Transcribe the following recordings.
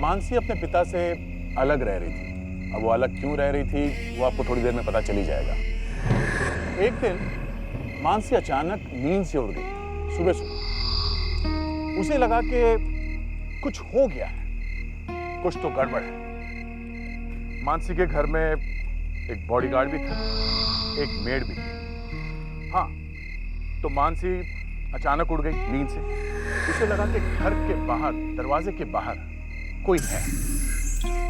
मानसी अपने पिता से अलग रह रही थी। अब वो अलग क्यों रह रही थी वो आपको थोड़ी देर में पता चली जाएगा। एक दिन मानसी अचानक नींद से उड़ गई सुबह सुबह। उसे लगा कि कुछ हो गया है, कुछ तो गड़बड़ है। मानसी के घर में एक बॉडीगार्ड भी था, एक मेड भी थी। हाँ, तो मानसी अचानक उड़ गई नींद से। उसे लगा कि घर के बाहर, दरवाजे के बाहर कोई है।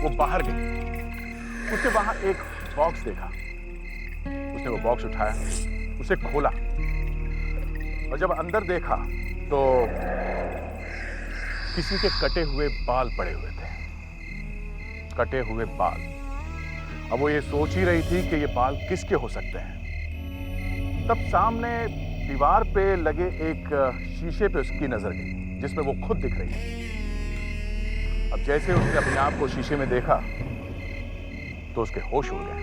वो बाहर गई, उसने वहां एक बॉक्स देखा। उसने वो बॉक्स उठाया, उसे खोला और जब अंदर देखा तो किसी के कटे हुए बाल पड़े हुए थे। कटे हुए बाल। अब वो ये सोच ही रही थी कि ये बाल किसके हो सकते हैं। तब सामने दीवार पे लगे एक शीशे पे उसकी नजर गई जिसमें वो खुद दिख रही थी। अब जैसे उसने अपने आप को शीशे में देखा तो उसके होश उड़ गए,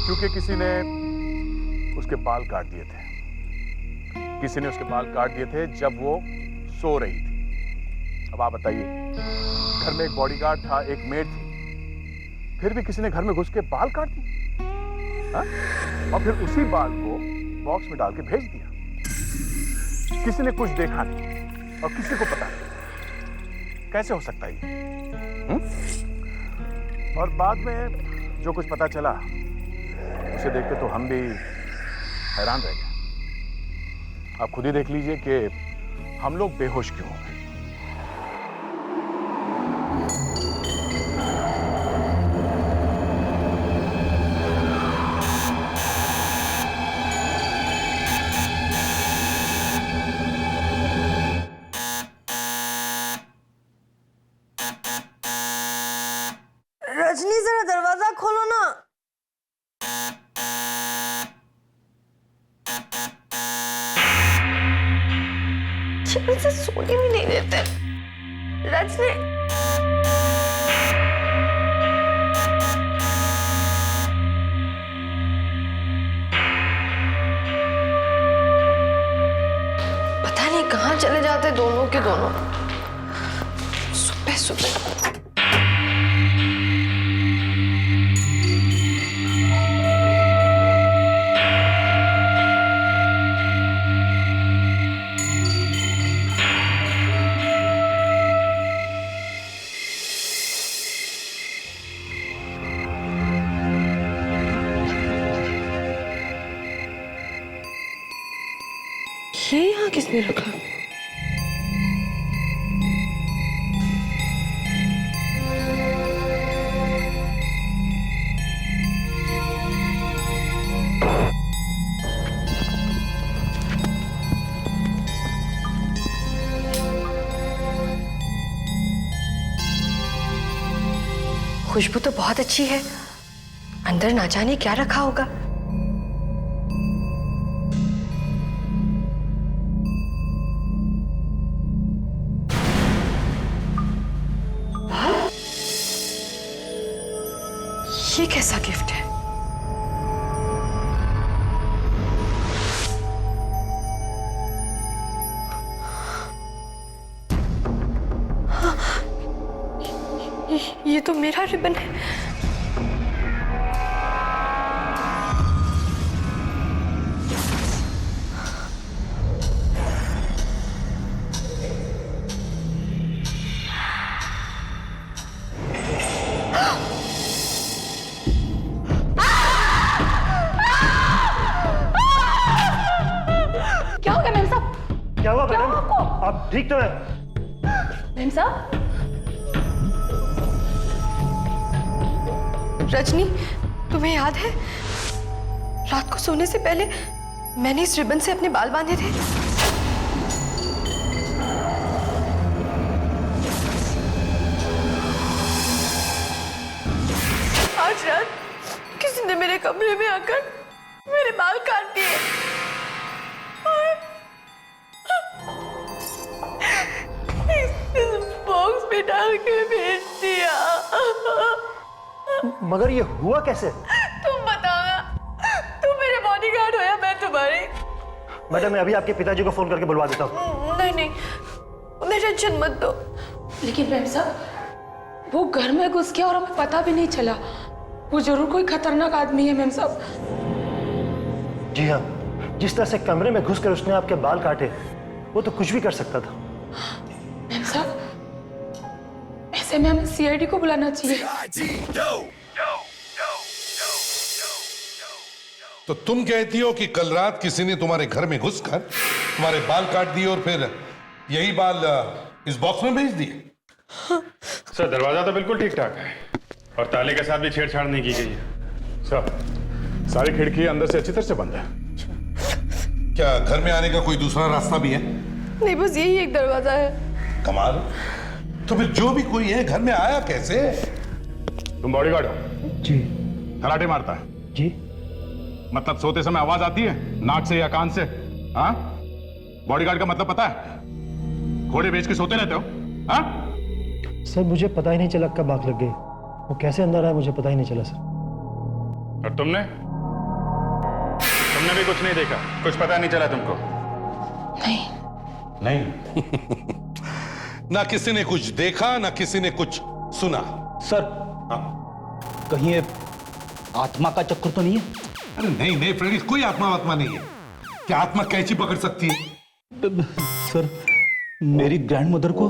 क्योंकि किसी ने उसके बाल काट दिए थे। किसी ने उसके बाल काट दिए थे जब वो सो रही थी। अब आप बताइए, घर में एक बॉडीगार्ड था, एक मेड थी, फिर भी किसी ने घर में घुस के बाल काट दिए। हाँ? और फिर उसी बाल को बॉक्स में डाल के भेज दिया। किसी ने कुछ देखा नहीं और किसी को पता नहीं। कैसे हो सकता है ये? और बाद में जो कुछ पता चला उसे देख के तो हम भी हैरान रह गए। आप खुद ही देख लीजिए कि हम लोग बेहोश क्यों हो गए। रजनी, जरा दरवाजा खोलो ना। चैन से सोने भी नहीं देते। रजनी, पता नहीं कहाँ चले जाते दोनों के दोनों सुबह सुबह। ये यहाँ किसने रखा? खुशबू तो बहुत अच्छी है, अंदर ना जाने क्या रखा होगा। ये कैसा गिफ्ट है? ये तो मेरा रिबन है। क्या हो गया मेम साहब? क्या हुआ क्या मैडम? हुआ आपको? आप ठीक तो है? मेम साहब, रजनी, तुम्हें याद है रात को सोने से पहले मैंने इस रिबन से अपने बाल बांधे थे? आज रात किसी ने मेरे कमरे में आकर मेरे बाल काट दिए और इस बॉक्स में डाल के भेज दिया। मगर ये हुआ कैसे? तुम बताओ ना, तुम मेरे बॉडीगार्ड हो या मैं तुम्हारी? मैडम, मैं अभी आपके पिताजी को फोन करके बुलवा देता हूँ। नहीं नहीं, उन्हें टेंशन मत दो। लेकिन मेम साहब, वो घर में घुस गया और हमें पता भी नहीं चला। वो जरूर कोई खतरनाक आदमी है मेम साहब। जी हाँ, जिस तरह से कमरे में घुसकर उसने आपके बाल काटे, वो तो कुछ भी कर सकता था। मेम साहब, ऐसे में हमें सीआईडी को बुलाना चाहिए। तो तुम कहती हो कि कल रात किसी ने तुम्हारे घर में घुसकर तुम्हारे बाल काट दिए और फिर यही बाल इस बॉक्स में भेज दिए? सर दरवाजा तो बिल्कुल ठीक ठाक है और ताले के साथ भी छेड़छाड़ नहीं की गई है। सर, सारी खिड़की अंदर से अच्छी तरह से बंद है। क्या घर में आने का कोई दूसरा रास्ता भी है? नहीं, बस यही एक दरवाजा है। कमाल। तो फिर जो भी कोई है घर में आया कैसे? तुम बॉडीगार्ड हो? जी। खराटे मारता है? जी। मतलब सोते समय आवाज आती है नाक से या कान से? हाँ, बॉडीगार्ड का मतलब पता है? घोड़े बेच के सोते रहते हो? हाँ? सर मुझे पता ही नहीं चला कब आग लग गई। वो कैसे अंदर आया मुझे पता ही नहीं चला सर। और तुमने भी कुछ नहीं देखा? कुछ पता नहीं चला तुमको? नहीं। ना किसी ने कुछ देखा ना किसी ने कुछ सुना। सर, कहीं ये आत्मा का चक्कर तो नहीं है? अरे नहीं नहीं फ्रेंड, कोई आत्मा नहीं है। क्या आत्मा कैची पकड़ सकती है? सर, मेरी ग्रैंडमदर को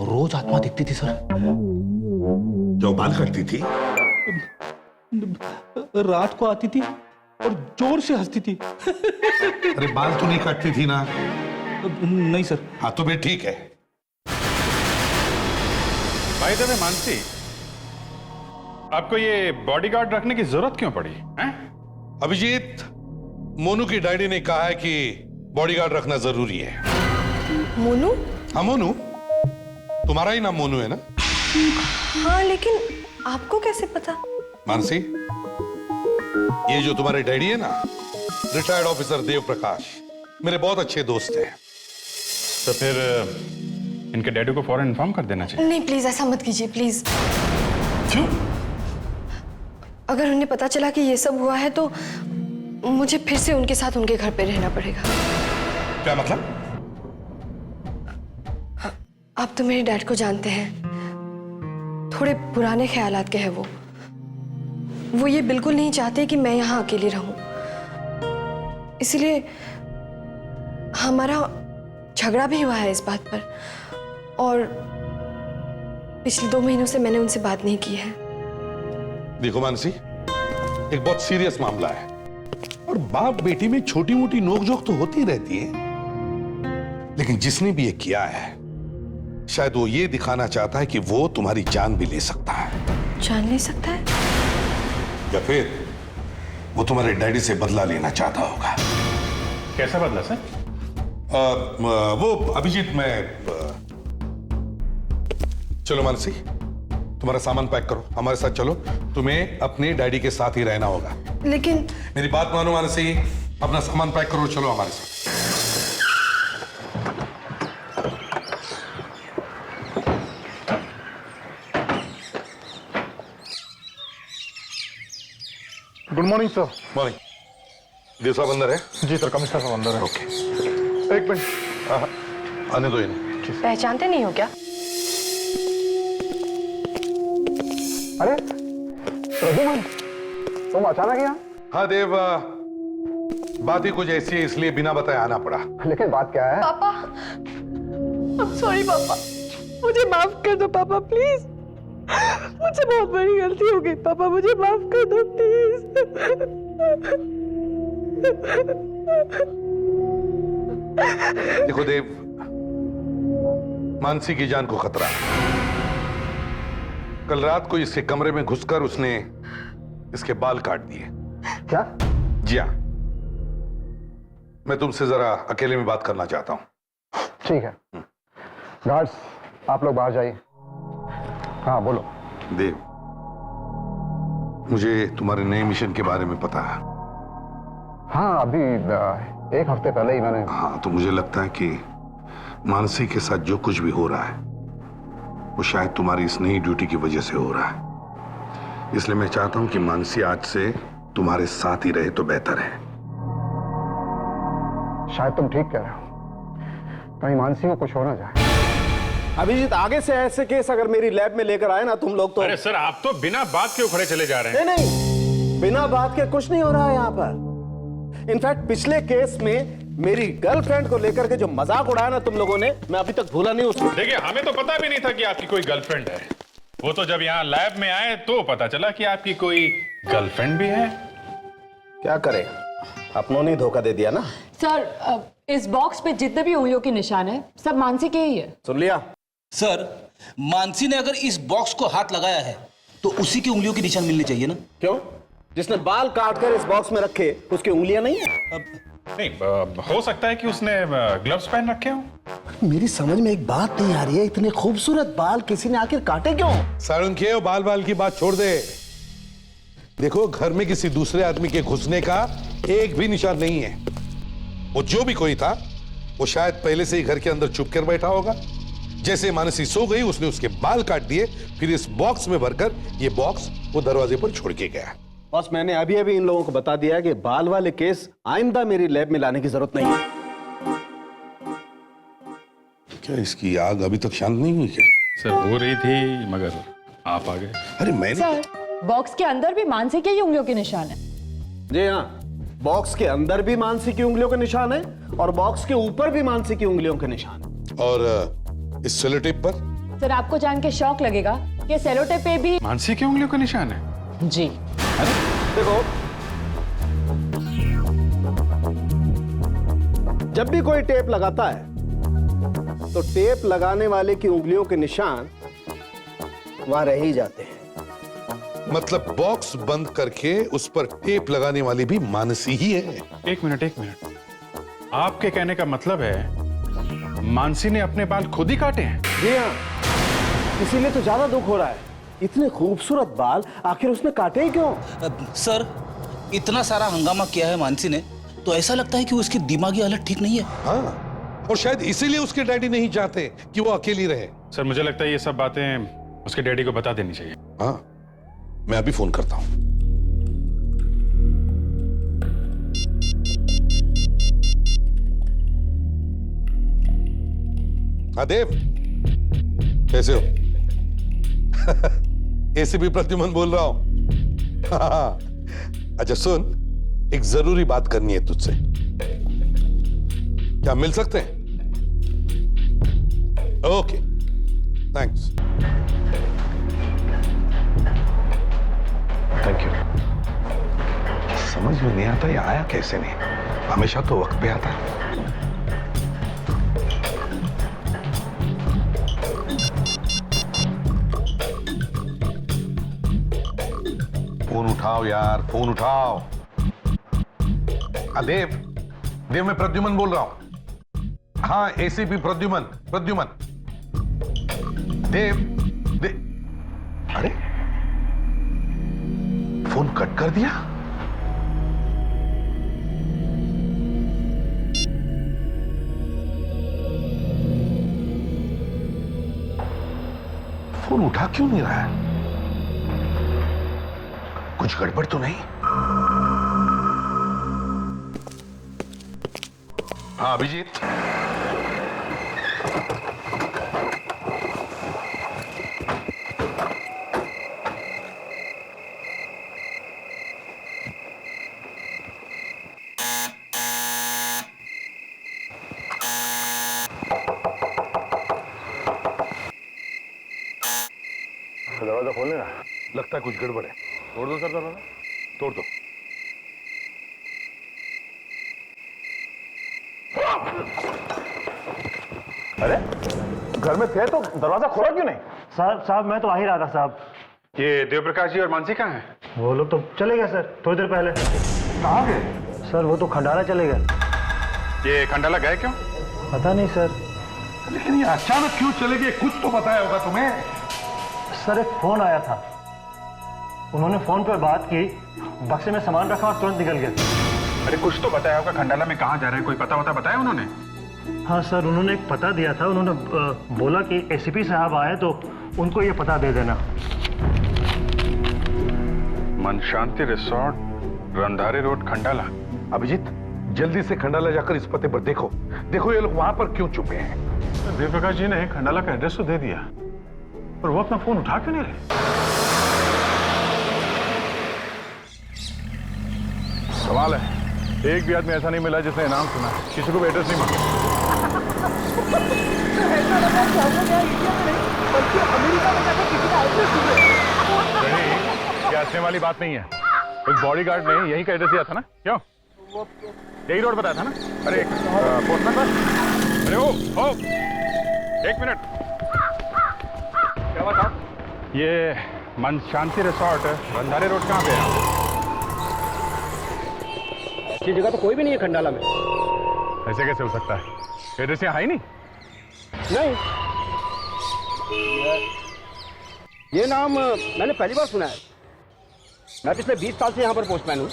रोज आत्मा दिखती थी सर। जो बाल करती थी? रात को आती थी और जोर से हंसती थी। अरे बाल तो नहीं काटती थी ना? नहीं सर। हाँ तो फिर ठीक है। भाई दबे मानसी, आपको ये बॉडीगार्ड रखने की जरूरत क्यों पड़ी हैं? अभिजीत, मोनू की डैडी ने कहा है कि बॉडीगार्ड रखना जरूरी है। मोनू? हाँ मोनू, तुम्हारा ही नाम मोनू है ना? हाँ, लेकिन आपको कैसे पता? मानसी, ये जो तुम्हारे डैडी है ना, रिटायर्ड ऑफिसर देव प्रकाश, मेरे बहुत अच्छे दोस्त हैं। तो फिर इनके डैडी को फौरन इन्फॉर्म कर देना चाहिए। नहीं, प्लीज ऐसा मत कीजिए, प्लीज। क्यों? अगर उन्हें पता चला कि ये सब हुआ है तो मुझे फिर से उनके साथ उनके घर पे रहना पड़ेगा। क्या मतलब? आप तो मेरे डैड को जानते हैं, थोड़े पुराने ख्यालात के हैं वो ये बिल्कुल नहीं चाहते कि मैं यहाँ अकेली रहूं। इसलिए हमारा झगड़ा भी हुआ है इस बात पर, और पिछले 2 महीनों से मैंने उनसे बात नहीं की है। देखो मानसी, एक बहुत सीरियस मामला है और बाप बेटी में छोटी मोटी नोकझोंक तो होती रहती है, लेकिन जिसने भी ये किया है शायद वो ये दिखाना चाहता है कि वो तुम्हारी जान भी ले सकता है। जान ले सकता है? या फिर वो तुम्हारे डैडी से बदला लेना चाहता होगा। कैसा बदला सर? वो अभिजीत, चलो मानसी, तुम्हारा सामान पैक करो, हमारे साथ चलो। तुम्हें अपने डैडी के साथ ही रहना होगा। लेकिन मेरी बात मानो मानसी, अपना सामान पैक करो, चलो हमारे साथ। Good morning sir. मॉर्निंग। देव साहब अंदर है? जी सर, कमिश्नर साहब अंदर है। ओके, एक मिनट। आने दो इन्हें। पहचानते नहीं हो क्या? अरे प्रद्युमन, तुम अचानक यहाँ? हाँ देव, बात ही कुछ ऐसी है, इसलिए बिना बताए आना पड़ा। लेकिन बात क्या है? पापा, I'm sorry पापा, मुझे माफ कर दो पापा, प्लीज। मुझसे बहुत बड़ी गलती हो गई पापा, मुझे माफ कर दो प्लीज। देखो देव, मानसी की जान को खतरा है। कल रात को इसके कमरे में घुसकर उसने इसके बाल काट दिए। क्या? जी हाँ, मैं तुमसे जरा अकेले में बात करना चाहता हूं। ठीक है, गार्ड्स आप लोग बाहर जाइए। हाँ बोलो। देव, मुझे तुम्हारे नए मिशन के बारे में पता है। हाँ, अभी 1 हफ्ते पहले ही मैंने। हाँ, तो मुझे लगता है कि मानसी के साथ जो कुछ भी हो रहा है वो शायद तुम्हारी इस नई ड्यूटी की वजह से हो रहा है। इसलिए मैं चाहता हूं कि मानसी आज से तुम्हारे साथ ही रहे तो बेहतर है। शायद तुम ठीक कह रहे हो, कहीं मानसी को कुछ हो ना जाए। अभिजीत, आगे से ऐसे केस अगर मेरी लैब में लेकर आए ना तुम लोग तो। अरे सर, आप तो बिना बात के उखड़े चले जा रहे हैं। नहीं नहीं, बिना बात के कुछ नहीं हो रहा है यहाँ पर। इनफैक्ट पिछले केस में मेरी गर्लफ्रेंड को लेकर के जो मजाक उड़ाया ना तुम लोगों ने, मैं अभी तक भूला नहीं उसको। देखिए, हमें तो पता भी नहीं था कि आपकी कोई गर्लफ्रेंड है। वो तो जब यहाँ लैब में आए तो पता चला कि आपकी कोई गर्लफ्रेंड भी है। क्या करे, अपनों ने धोखा दे दिया ना। सर, इस बॉक्स पे जितने भी उंगलियों के निशान है सब मानसी के ही है। सुन लिया? सर, मानसी ने अगर इस बॉक्स को हाथ लगाया है तो उसी की उंगलियों के निशान मिलने चाहिए ना। क्यों? जिसने बाल काट कर इस बॉक्स में रखे उसकी उंगलियां नहीं है? नहीं, हो सकता है कि उसने ग्लव्स पहन रखे हो। मेरी समझ में एक बात नहीं आ रही है, इतने खूबसूरत बाल किसी ने आखिर काटे क्यों? साळुंखे, बाल बाल की बात छोड़ दे। देखो, घर में किसी दूसरे आदमी के घुसने का एक भी निशान नहीं है। वो जो भी कोई था वो शायद पहले से ही घर के अंदर छुप कर बैठा होगा। जैसे मानसी सो गई, उसने उसके बाल काट दिए, फिर इस बॉक्स में भरकर ये बॉक्स वो दरवाजे पर छोड़ के गया। बस मैंने अभी अभी इन लोगों को बता दिया कि बाल वाले केस आइंदा मेरी लैब में लाने की जरूरत नहीं है। क्या इसकी आग अभी तक शांत नहीं हुई क्या? सर, हो रही थी मगर आप आ गए। अरे मैंने सर, बॉक्स के अंदर भी मानसी के ही उंगलियों के निशान है। जी हाँ, बॉक्स के अंदर भी मानसी की उंगलियों के निशान है और बॉक्स के ऊपर भी मानसी की उंगलियों के निशान है। और इस सेलो टेप पर? सर, आपको जान के शौक लगेगा कि सेलो टेप पे भी मानसी की उंगलियों का निशान है। जी। देखो, जब भी कोई टेप लगाता है तो टेप लगाने वाले की उंगलियों के निशान वहां रह ही जाते हैं। मतलब बॉक्स बंद करके उस पर टेप लगाने वाली भी मानसी ही है। एक मिनट। आपके कहने का मतलब है मानसी ने अपने बाल खुद ही काटे हैं? जी हाँ, इसीलिए तो ज्यादा दुख हो रहा है। इतने खूबसूरत बाल आखिर उसने काटे ही क्यों? सर, इतना सारा हंगामा किया है मानसी ने तो ऐसा लगता है कि उसकी दिमागी हालत ठीक नहीं है। हाँ, और शायद इसीलिए उसके डैडी नहीं चाहते कि वो अकेली रहे। सर, मुझे लगता है ये सब बातें उसके डैडी को बता देनी चाहिए। हाँ, मैं अभी फोन करता हूं। हाँ देव, कैसे हो? एसीपी प्रद्युमन बोल रहा हूं। हाँ, अच्छा सुन, एक जरूरी बात करनी है तुझसे। क्या मिल सकते हैं? Okay, thanks. Thank you. समझ में नहीं आता ये आया कैसे नहीं, हमेशा तो वक्त पे आता है। फोन उठाओ यार, फोन उठाओ। देव, मैं प्रद्युमन बोल रहा हूं। हाँ, एसीपी प्रद्युमन। देव, अरे फोन कट कर दिया। फोन उठा क्यों नहीं रहा है? कुछ गड़बड़ तो नहीं? हाँ अभिजीत, दरवाजा खोलने ना, लगता है कुछ गड़बड़ है। तोड़ दो सर दरवाजा, तोड़ दो। अरे घर में थे तो दरवाजा खोला क्यों नहीं? साहब मैं तो आ ही रहा था साहब। ये देवप्रकाश जी और मानसी कहाँ हैं? वो लोग तो चले गए सर, थोड़ी देर पहले। कहाँ गए? सर वो तो खंडाला चले गए। ये खंडाला गए क्यों? पता नहीं सर। लेकिन ये अचानक क्यों चले गए? कुछ तो बताया होगा तुम्हें। सर एक फोन आया था, उन्होंने फोन पर बात की, बक्से में सामान रखा और तुरंत निकल गए। अरे कुछ तो बताया होगा, खंडाला में कहाँ जा रहे हैं, कोई पता बताया उन्होंने? हाँ सर, उन्होंने एक पता दिया था। उन्होंने बोला कि एसीपी साहब आए तो उनको ये पता दे देना। मन शांति रिसोर्ट, रंधारी रोड, खंडाला। अभिजीत, जल्दी से खंडाला जाकर इस पते पर देखो। देखो ये लोग वहां पर क्यों छुपे हैं। देवप्रकाश जी ने खंडाला का एड्रेस तो दे दिया, पर वो अपना फोन उठा क्यों नहीं रहे? सवाल है, एक भी आदमी ऐसा नहीं मिला जिसने इनाम सुना, किसी को भी एड्रेस नहीं मांगा। ये हंसने वाली बात नहीं है। एक बॉडीगार्ड ने यही का एड्रेस दिया था ना, क्यों? यही रोड बताया था ना? अरे पोस्टमैन बस। अरे ओ एक मिनट। क्या बात आप? ये मन शांति रिसोर्ट बंधारे रोड कहाँ पे है? ऐसी जगह तो कोई भी नहीं है खंडाला में। ऐसे कैसे हो सकता है? एड्रेस यहाँ है ही नहीं। नहीं, ये नाम मैंने पहली बार सुना है। मैं पिछले 20 साल से यहाँ पर पोस्टमैन हूँ।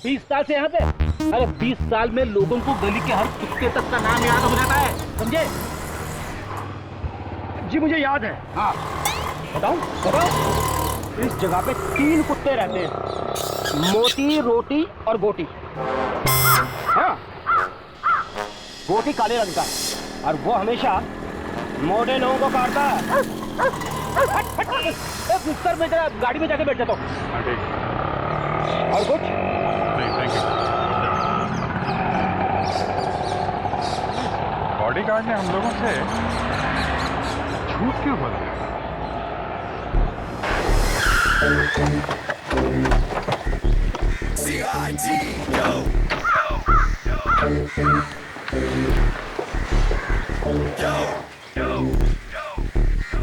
20 साल से यहाँ पे? अरे 20 साल में लोगों को गली के हर कुत्ते तक का नाम याद हो जाता है, समझे? जी मुझे याद है। हाँ बताऊँ? इस जगह पे 3 कुत्ते रहते हैं, मोटी, रोटी और गोटी। हाँ, गोटी काले रंग का और वो हमेशा मोटे लोगों को काटता है। सर मैं जरा गाड़ी में जाके बैठ जाता हूँ। और कुछ नहीं, थैंक यू। बॉडीगार्ड ने हम लोगों से झूठ क्यों बोला?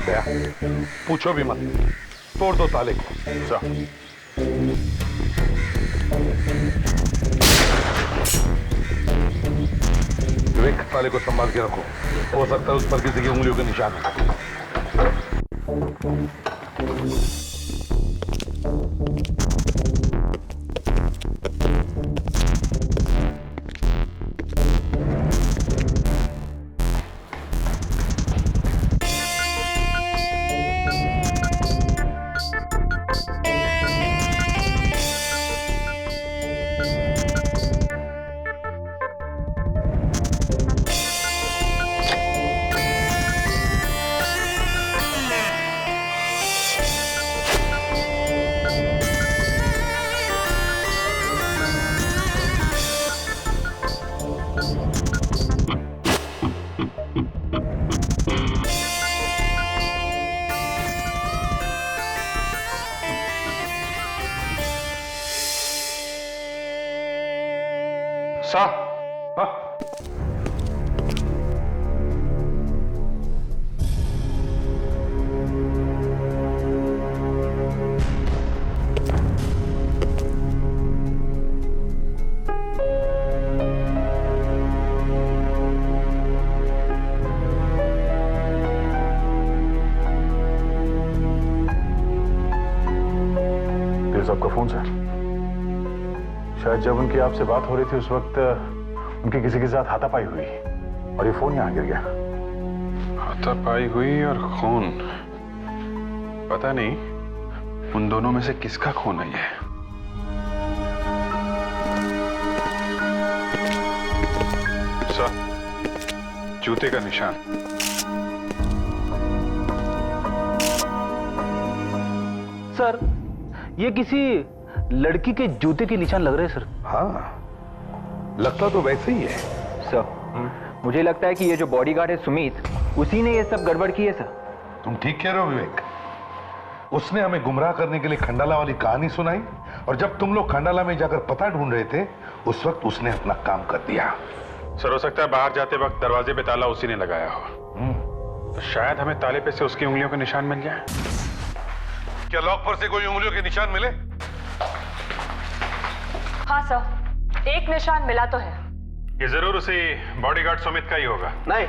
दया, पूछो भी मत, तोड़ दो ताले को। विवेक, ताले को संभाल के रखो, हो सकता है उस पर किसी की उंगलियों के निशान है। आपका फोन सर, शायद जब उनकी आपसे बात हो रही थी उस वक्त उनकी किसी के साथ हाथापाई हुई और ये फोन यहाँ गिर गया। हाथापाई हुई और खून, पता नहीं उन दोनों में से किसका खून है ये। सर, जूते का निशान। सर, ये किसी लड़की के जूते के निशान लग रहे हैं सर। हाँ, लगता तो वैसे ही है। सर, मुझे लगता है कि ये जो बॉडीगार्ड है सुमित, उसी ने ये सब गड़बड़ की है सर। तुम ठीक कह रहे हो विवेक। उसने हमें गुमराह करने के लिए खंडाला वाली कहानी सुनाई और जब तुम लोग खंडाला में जाकर पता ढूंढ रहे थे उस वक्त उसने अपना काम कर दिया। सर, हो सकता है बाहर जाते वक्त दरवाजे पे ताला उसी ने लगाया हो, तो शायद हमें ताले पे से उसकी उंगलियों के निशान मिल जाए। क्या लॉक पर से कोई उंगलियों के निशान मिले? हाँ सर, एक निशान मिला तो है। ये जरूर उसी बॉडीगार्ड सुमित का ही होगा। नहीं,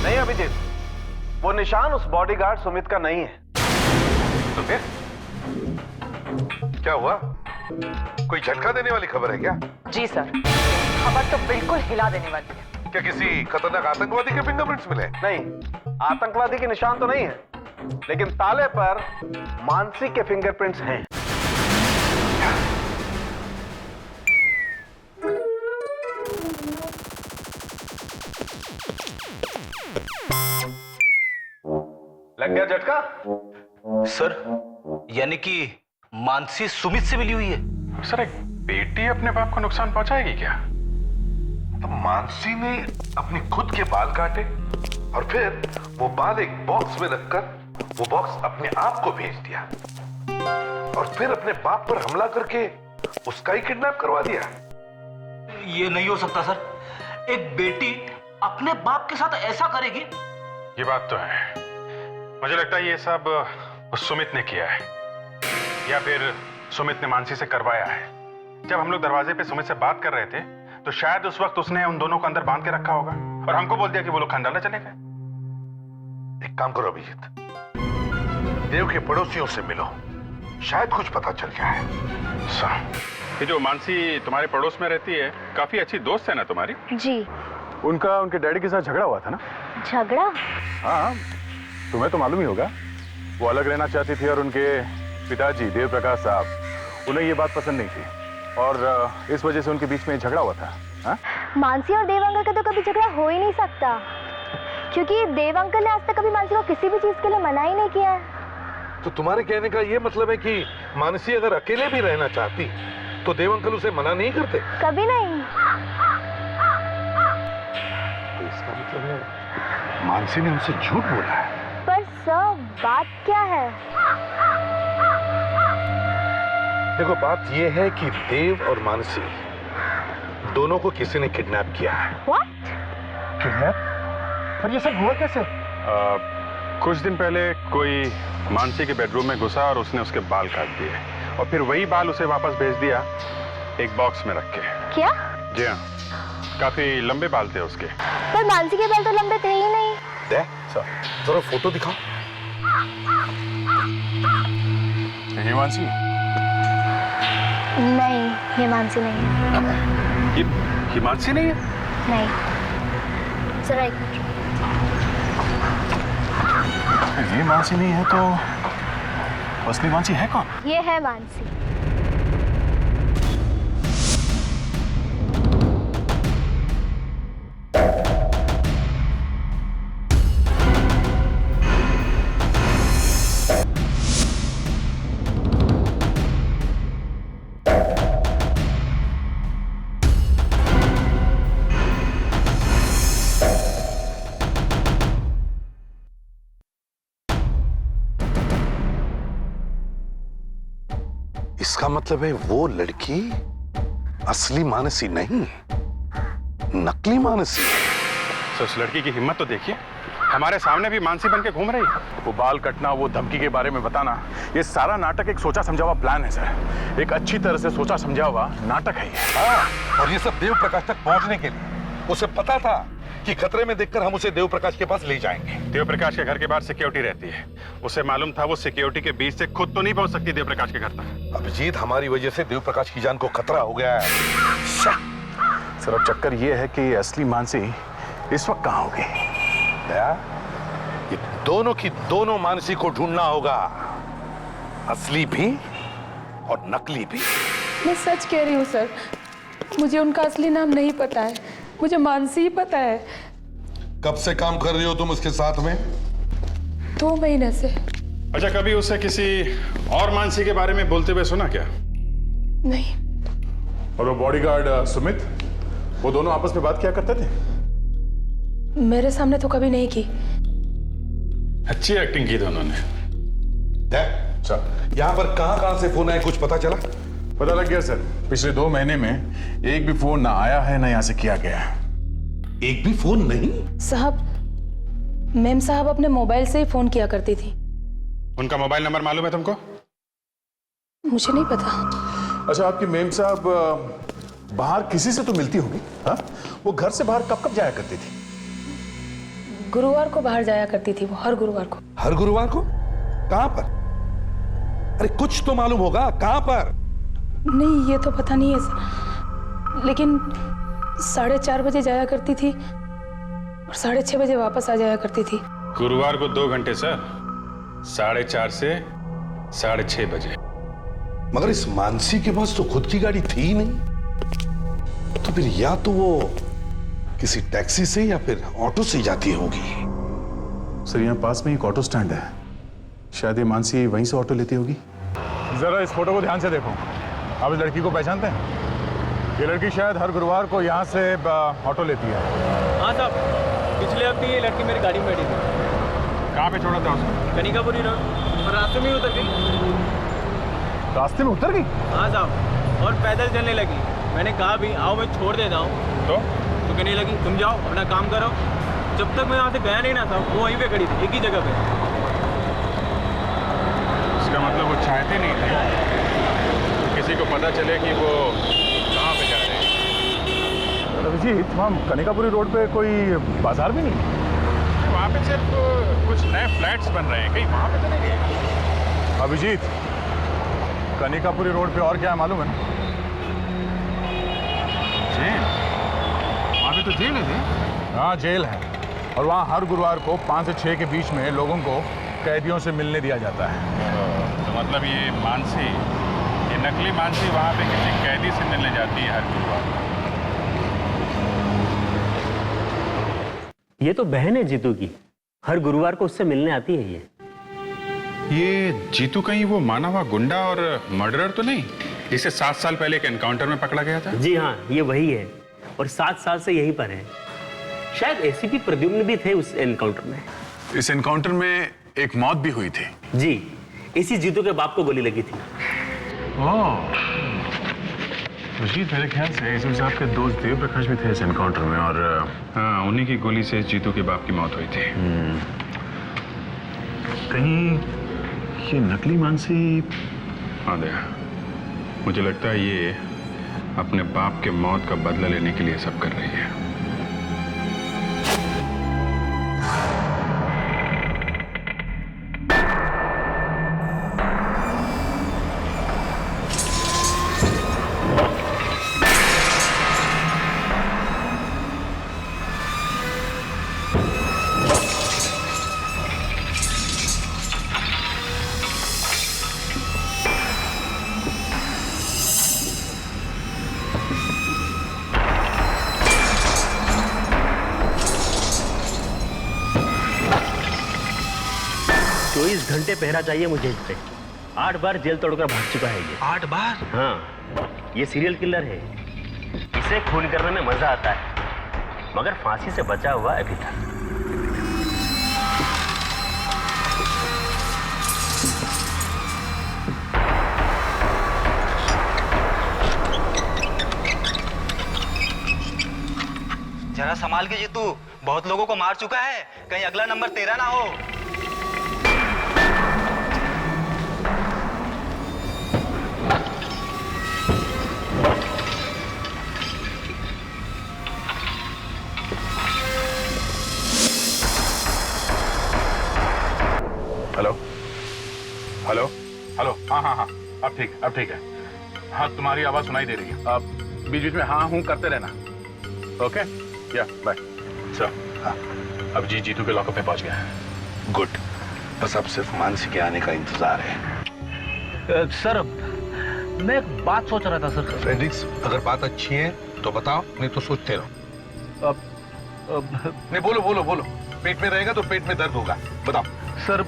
नहीं अभिजीत, वो निशान उस बॉडीगार्ड सुमित का नहीं है। तो फिर क्या हुआ? कोई झटका देने वाली खबर है क्या? जी सर, खबर तो बिल्कुल हिला देने वाली है। क्या किसी खतरनाक आतंकवादी के फिंगरप्रिंट्स मिले? नहीं, आतंकवादी के निशान तो नहीं है, लेकिन ताले पर मानसी के फिंगरप्रिंट्स हैं। लग गया झटका? सर यानी कि मानसी सुमित से मिली हुई है? सर, एक बेटी अपने बाप को नुकसान पहुंचाएगी क्या? तो मानसी ने अपने खुद के बाल काटे और फिर वो बाल एक बॉक्स में रखकर वो बॉक्स अपने आप को भेज दिया और फिर अपने बाप पर हमला करके उसका ही किडनैप करवा दिया। ये नहीं हो सकता सर, एक बेटी अपने बाप के साथ ऐसा करेगी? ये बात तो है। मुझे लगता है ये सब उस सुमित ने किया है, या फिर सुमित ने मानसी से करवाया है। जब हम लोग दरवाजे पे सुमित से बात कर रहे थे तो शायद उस वक्त उसने उन दोनों को अंदर बांध के रखा होगा और हमको बोल दिया कि वो लोग खंडाला चले गए। एक काम करो अभिजीत, देव के पड़ोसियों से मिलो, शायद कुछ पता चल जाए। ये जो मानसी तुम्हारे पड़ोस में रहती है, काफी अच्छी दोस्त है ना तुम्हारी? जी। उनके डैडी के साथ झगड़ा हुआ था ना? झगड़ा? हाँ, तुम्हें तो मालूम ही होगा। वो अलग रहना चाहती थी और उनके पिताजी देव प्रकाश साहब, उन्हें ये बात पसंद नहीं थी और इस वजह से उनके बीच में झगड़ा हुआ था। हाँ? मानसी और देव अंकल का तो कभी झगड़ा हो ही नहीं सकता, क्योंकि देव अंकल ने आज तक कभी मानसी को किसी भी चीज के लिए मना ही नहीं किया है। तो तुम्हारे कहने का ये मतलब है कि मानसी अगर अकेले भी रहना चाहती तो देव अंकल उसे मना नहीं करते? कभी नहीं। तो इसका मतलब है मानसी ने उनसे झूठ बोला है। पर सर, बात क्या है? देखो, बात ये है कि देव और मानसी दोनों को किसी ने किडनैप किया है। What? किडनैप? पर ये सब हुआ कैसे? कुछ दिन पहले कोई मानसी के बेडरूम में घुसा और उसने उसके बाल काट दिए और फिर वही बाल उसे वापस भेज दिया एक बॉक्स में रख के। क्या? जी हाँ, काफी लंबे बाल थे उसके। पर मानसी के बाल तो लंबे थे ही नहीं। जरा फोटो दिखाओ। ये मानसी? नहीं, ये मानसी नहीं है। ये मानसी नहीं है? नहीं। जरा एक ये मानसी नहीं है तो असली मानसी है कौन? ये है मानसी। इसका मतलब है वो लड़की असली मानसी नहीं, नकली मानसी। तो उस लड़की की हिम्मत तो देखिए, हमारे सामने भी मानसी बन के घूम रही है। वो बाल कटना, वो धमकी के बारे में बताना, ये सारा नाटक एक सोचा समझा हुआ प्लान है सर। एक अच्छी तरह से सोचा समझा हुआ नाटक है ये। हाँ, और ये सब देव प्रकाश तक पहुंचने के लिए उसे पता था कि खतरे में देखकर हम उसे देव प्रकाश के पास ले जाएंगे। देव प्रकाश के घर के बाहर सिक्योरिटी रहती है, उसे मालूम था वो सिक्योरिटी के बीच से खुद तो नहीं पहुंच सकती देव प्रकाश के घर तक। अभिजीत, हमारी वजह से देव प्रकाश की जान को खतरा हो गया है। सर, अब चक्कर ये है कि असली मानसी इस वक्त कहाँ होगी? ये दोनों की दोनों मानसी को ढूंढना होगा, असली भी और नकली भी। मैं सच कह रही हूँ सर, मुझे उनका असली नाम नहीं पता है, मुझे मानसी ही पता है। कब से काम कर रही हो तुम उसके साथ में? 2 महीने से। अच्छा, कभी उसे किसी और मानसी के बारे में बोलते हुए सुना क्या? नहीं। और वो बॉडीगार्ड सुमित, वो दोनों आपस में बात किया करते थे? मेरे सामने तो कभी नहीं की। अच्छी एक्टिंग की दोनों ने। यहाँ पर कहाँ से फोन आए, कुछ पता चला? पता लग गया सर, पिछले 2 महीने में एक भी फोन ना आया है ना यहाँ से किया गया है। एक भी फोन नहीं? साहब, मैम साहब अपने मोबाइल से ही फोन किया करती थी। उनका मोबाइल नंबर मालूम है तुमको? मुझे नहीं पता। अच्छा, आपकी मेम साहब बाहर किसी से तो मिलती होगी? हाँ, वो घर से बाहर कब कब जाया करती थी? गुरुवार को बाहर जाया करती थी वो, हर गुरुवार को। हर गुरुवार को? कहाँ पर? अरे कुछ तो मालूम होगा, कहाँ पर? नहीं, ये तो पता नहीं है सर, लेकिन 4:30 बजे जाया करती थी और 6:30 बजे वापस आ जाया करती थी। गुरुवार को 2 घंटे सर, 4:30 से 6:30 बजे। मगर इस मानसी के पास तो खुद की गाड़ी थी ही नहीं, तो फिर या तो वो किसी टैक्सी से या फिर ऑटो से जाती होगी। सर यहाँ पास में एक ऑटो स्टैंड है, शायद ये मानसी वहीं से ऑटो लेती होगी। जरा इस फोटो को ध्यान से देखो, आप इस लड़की को पहचानते हैं? ये लड़की शायद हर गुरुवार को यहाँ से ऑटो लेती है। हाँ साहब, पिछले हफ्ते ये लड़की मेरी गाड़ी में बैठी थी। कहाँ पे छोड़ा था उसको? कनिकापुरी रोड, और रास्ते में ही उतर गई। रास्ते में उतर गई? हाँ साहब, और पैदल चलने लगी। मैंने कहा भी आओ मैं छोड़ देता हूँ, तो कहने लगी तुम जाओ अपना काम करो। जब तक मैं वहाँ से गया नहीं ना था, वो वहीं पे खड़ी थी, एक ही जगह पे। इसका मतलब वो चाहते नहीं थे किसी को पता चले कि वो कहाँ पे जा रहे हैं। अभिजीत, वहाँ कनिकापुरी रोड पे कोई बाजार भी नहीं? वहाँ पे सिर्फ कुछ नए फ्लैट्स बन रहे हैं, कहीं वहाँ पे तो नहीं गए। अभिजीत, कनिकापुरी रोड पे और क्या है मालूम है ना? जेल? वहाँ पे तो जेल है। हाँ जेल है, और वहाँ हर गुरुवार को 5 से 6 के बीच में लोगों को कैदियों से मिलने दिया जाता है। तो मतलब ये मानसी, ये नकली मानसी वहाँ पे किसी कैदी से मिलने जाती है हर गुरुवार। ये तो बहन है जीतू की, हर गुरुवार को उससे मिलने आती है ये जीतू कहीं वो माना हुआ गुंडा और मर्डरर तो नहीं, जिसे 7 साल पहले एक एनकाउंटर में पकड़ा गया था? जी हाँ, ये वही है, और 7 साल से यहीं पर है। शायद एसीपी प्रद्युम्न भी थे उस एनकाउंटर में। इस एनकाउंटर में एक मौत भी हुई थी। जी, इसी जीतू के बाप को गोली लगी थी। अभिजीत, मेरे ख्याल से एसीपी साहब के दोस्त देव प्रकाश भी थे इस एनकाउंटर में, और हाँ, उन्हीं की गोली से जीतू के बाप की मौत हुई थी। कहीं ये नकली मानसी? हाँ दया, मुझे लगता है ये अपने बाप के मौत का बदला लेने के लिए सब कर रही है। इस घंटे पहरा चाहिए मुझे इस पे। 8 बार जेल तोड़कर भाग चुका है ये। 8 बार? हाँ, ये सीरियल किलर है। इसे खून करने में मजा आता है, मगर फांसी से बचा हुआ अभी तक। जरा संभाल के जीतू, बहुत लोगों को मार चुका है, कहीं अगला नंबर तेरा ना हो। हेलो हेलो हेलो, हाँ हाँ हाँ, अब ठीक है। हाँ, तुम्हारी आवाज सुनाई दे रही है। अब बीच बीच में हाँ हूँ करते रहना। ओके, या बाय। सर, हाँ, अब जीतू के लॉकअप में पहुंच गया है। गुड, बस अब सिर्फ मानसी के आने का इंतजार है। सर, मैं एक बात सोच रहा था सर। फ्रेडरिक्स, अगर बात अच्छी है तो बताओ, नहीं तो सोचते रहो। नहीं, बोलो। पेट में रहेगा तो पेट में दर्द होगा, बताओ। सर,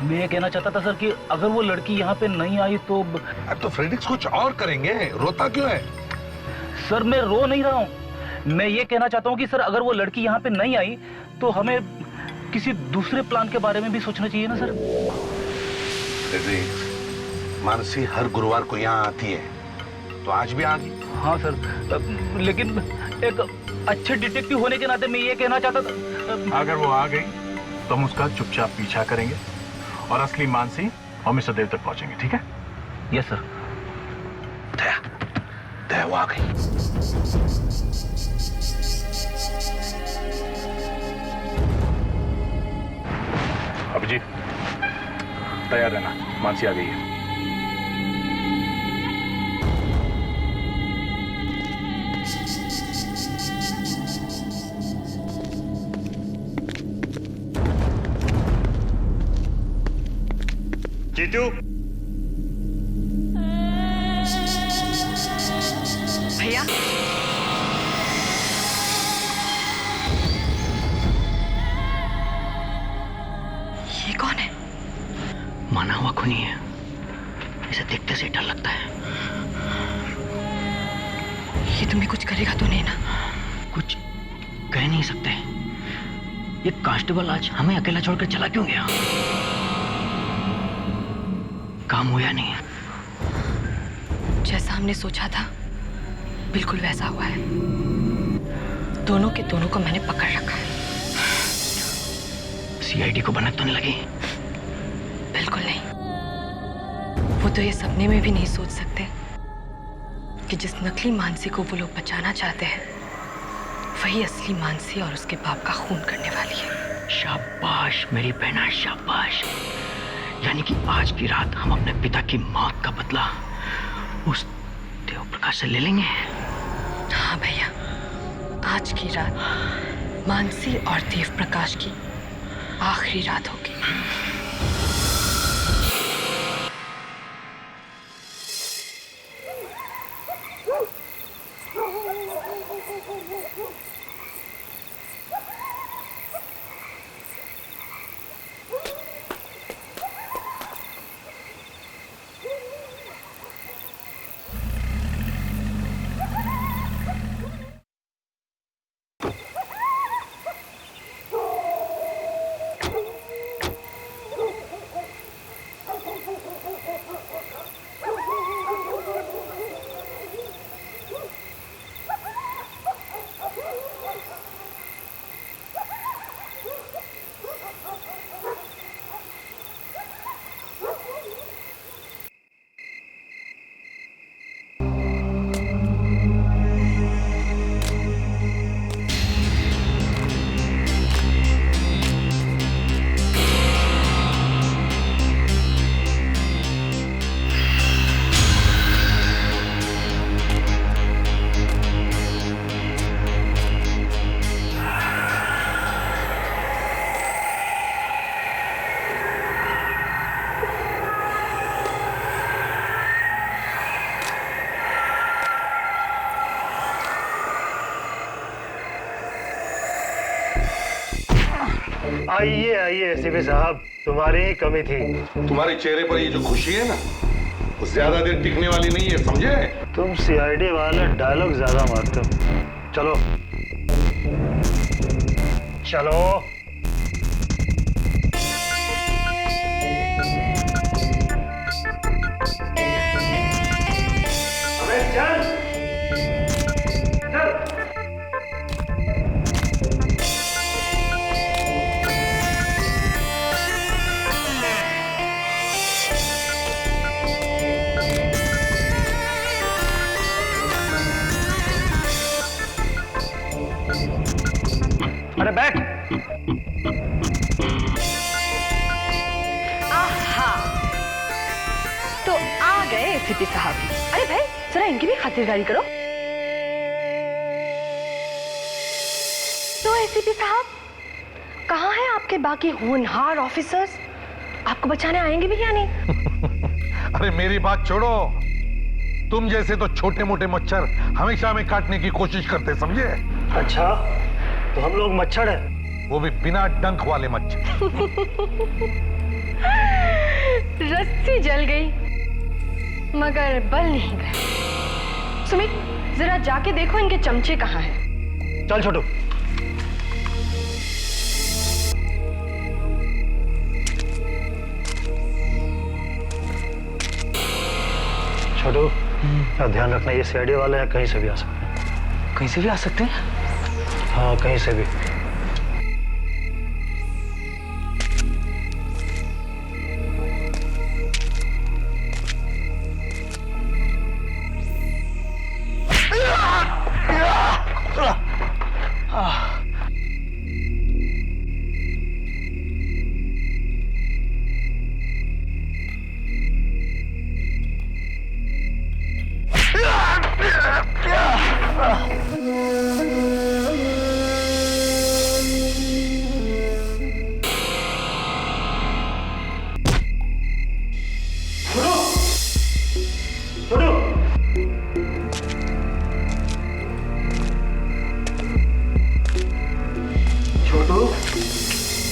मैं ये कहना चाहता था सर कि अगर वो लड़की यहाँ पे नहीं आई तो... अब तो फ्रेडरिक्स कुछ और करेंगे, रोता क्यों है? सर, मैं रो नहीं रहा हूँ, मैं ये कहना चाहता हूँ कि सर अगर वो लड़की यहाँ पे नहीं आई तो हमें किसी दूसरे प्लान के बारे में भी सोचना चाहिए ना सर। फ्रेडरिक्स, मानसी हर गुरुवार को यहाँ आती है, तो आज भी आ गई। हाँ सर, लेकिन एक अच्छे डिटेक्टिव होने के नाते मैं ये कहना चाहता था, अगर वो आ गई तो हम उसका चुपचाप पीछा करेंगे और असली मानसी और मिस्टर देव तक पहुंचेंगे, ठीक है? Yes sir. दया वो आ गई। अभिजीत, तैयार रहना, मानसी आ गई है। जीतू, भैया, खूनी है, इसे देखते से डर लगता है। ये तुम्हें कुछ करेगा तो नहीं ना? कुछ कह नहीं सकते। ये कांस्टेबल आज हमें अकेला छोड़कर चला क्यों गया? काम हुआ नहीं। जैसा हमने सोचा था बिल्कुल वैसा हुआ है। दोनों के दोनों को मैंने पकड़ रखा है। सीआईडी को भनक तो नहीं लगी? बिल्कुल नहीं। वो तो ये सपने में भी नहीं सोच सकते कि जिस नकली मानसी को वो लोग बचाना चाहते हैं वही असली मानसी और उसके बाप का खून करने वाली है। शाबाश मेरी बहना, शाबाश। यानी कि आज की रात हम अपने पिता की मौत का बदला उस देव प्रकाश से ले लेंगे। हाँ भैया, आज की रात मानसी और देव प्रकाश की आखिरी रात होगी। आइए आइए एसीपी साहब, तुम्हारी ही कमी थी। तुम्हारे चेहरे पर ये जो खुशी है ना, वो ज्यादा देर टिकने वाली नहीं है, समझे? तुम सीआईडी वाले डायलॉग ज्यादा मारते हो। चलो चलो। चल चल। अरे बैठ। आहा, तो आ गए एसीपी साहब। अरे भाई जरा इनकी भी खातिरदारी करो। तो एसीपी साहब, कहाँ हैं आपके बाकी होनहार ऑफिसर्स? आपको बचाने आएंगे भी या नहीं? अरे मेरी बात छोड़ो, तुम जैसे तो छोटे मोटे मच्छर हमेशा हमें काटने की कोशिश करते, समझे? अच्छा, तो हम लोग मच्छर हैं? वो भी बिना डंक वाले मच्छर। रस्सी जल गई मगर बल नहीं गए। सुमित, जरा जाके देखो इनके चमचे कहाँ हैं। चल छोटू। छोटू, ध्यान रखना, ये सीआईडी वाले हैं, कहीं से भी आ सकते हैं। कहीं से भी आ सकते हैं? हाँ, कहीं से भी।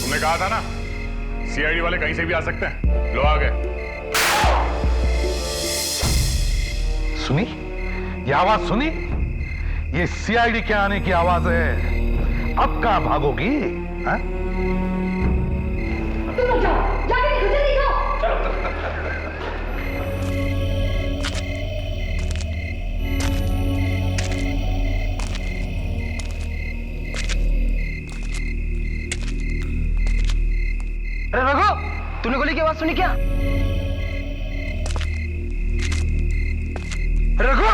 तुमने कहा था ना, सीआईडी वाले कहीं से भी आ सकते हैं। लो आ गए। सुनी? ये आवाज सुनी? ये सीआईडी के आने की आवाज है। अब कहां भागोगी? हाँ? तुम जाओ, जाके देखो, जल्दी जाओ। अरे रघु, तूने गोली की आवाज सुनी क्या? रघु!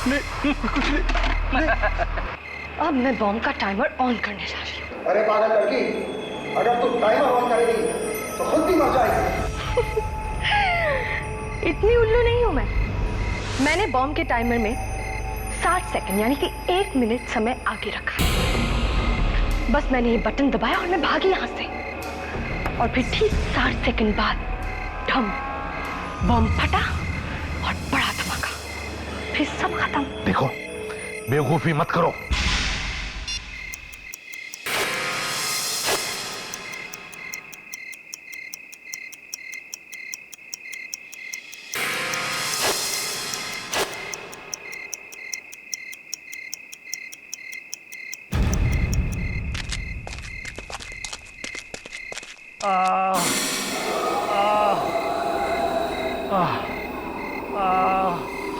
नहीं, कुछ नहीं। अब मैं बॉम्ब का टाइमर ऑन करने जा रही हूँ। अरे पागल लड़की, अगर तू टाइमर ऑन करेगी तो खुद भी मर जाएगी। इतनी उल्लू नहीं हूं मैं। मैंने बॉम्ब के टाइमर में 60 सेकंड यानी कि 1 मिनट समय आगे रखा। बस मैंने ये बटन दबाया और मैं भागी यहां से। और फिर ठीक 60 सेकंड बाद ठम, बॉम्ब फटा और बड़ा धमाका। फिर सब खत्म। देखो, बेवकूफी मत करो।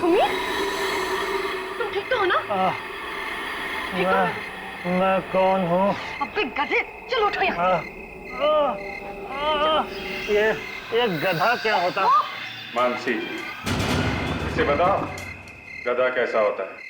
सुमित, तुम ठीक तो हो ना? मैं कौन हूँ? अबे गधे, चलो उठो यहाँ। ये गधा क्या होता? मानसी, इसे बताओ गधा कैसा होता है?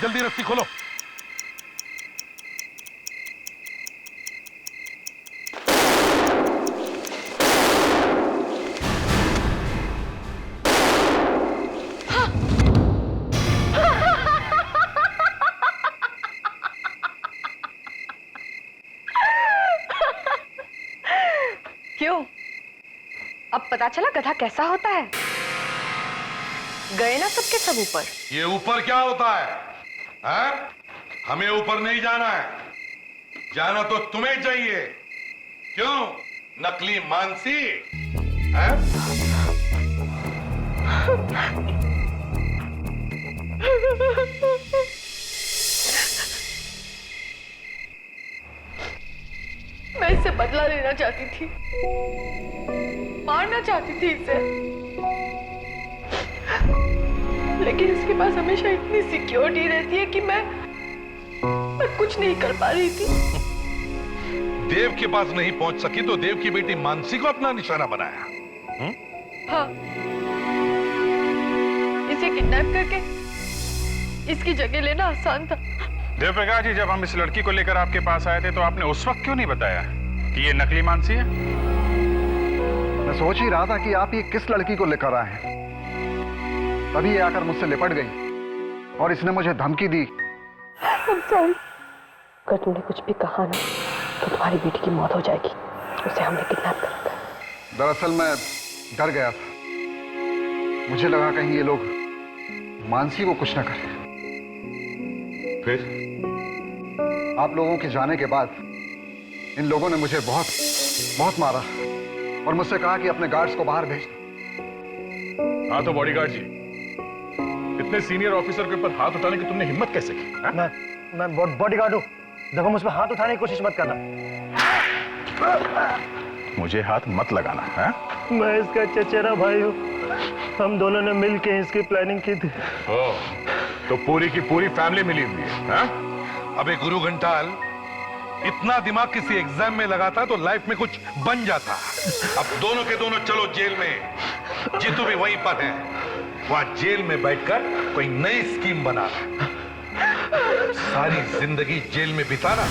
जल्दी रस्सी खोलो। क्यों? अब पता चला गधा कैसा होता है? गए ना सबके सब ऊपर। ये ऊपर क्या होता है? हैं? हमें ऊपर नहीं जाना है, जाना तो तुम्हें चाहिए। क्यों नकली मानसी? हैं? मैं इससे बदला लेना चाहती थी, मारना चाहती थी इसे, लेकिन इसके पास हमेशा इतनी सिक्योरिटी रहती है कि मैं कुछ नहीं कर पा रही थी। देव के पास नहीं पहुंच सकी तो देव की बेटी मानसी को अपना निशाना बनाया। हाँ, इसे किडनैप करके इसकी जगह लेना आसान था। देव प्रकाश जी, जब हम इस लड़की को लेकर आपके पास आए थे तो आपने उस वक्त क्यों नहीं बताया कि ये नकली मानसी है? मैं सोच ही रहा था कि आप ये किस लड़की को लेकर आए हैं। तभी ये आकर मुझसे लिपट गई और इसने मुझे धमकी दी। अगर तुमने कुछ भी कहा ना तो तुम्हारी बेटी की मौत हो जाएगी। उसे हमने किडनैप कर रखा है। दरअसल मैं डर गया था, मुझे लगा कहीं ये लोग मानसी को कुछ न करें। फिर आप लोगों के जाने के बाद इन लोगों ने मुझे बहुत मारा और मुझसे कहा कि अपने गार्ड्स को बाहर भेज। हाँ तो बॉडीगार्ड जी, इतने सीनियर ऑफिसर के ऊपर हाथ उठाने की तुमने हिम्मत कैसे की? मैं बॉडीगार्ड हूँ। देखो, मुझ पर हाथ उठाने की कोशिश मत करना। मुझे हाथ मत लगाना है। मैं इसका चचेरा भाई हूँ। हम दोनों ने मिलके इसकी प्लानिंग की थी। तो पूरी की पूरी फैमिली मिली हुई है। अबे गुरु घंटाल, इतना दिमाग किसी एग्जाम में लगाता तो लाइफ में कुछ बन जाता। अब दोनों के दोनों चलो जेल में। जीतू भी वहीं पर है, वहां जेल में बैठकर कोई नई स्कीम बनाना, सारी जिंदगी जेल में बिताना।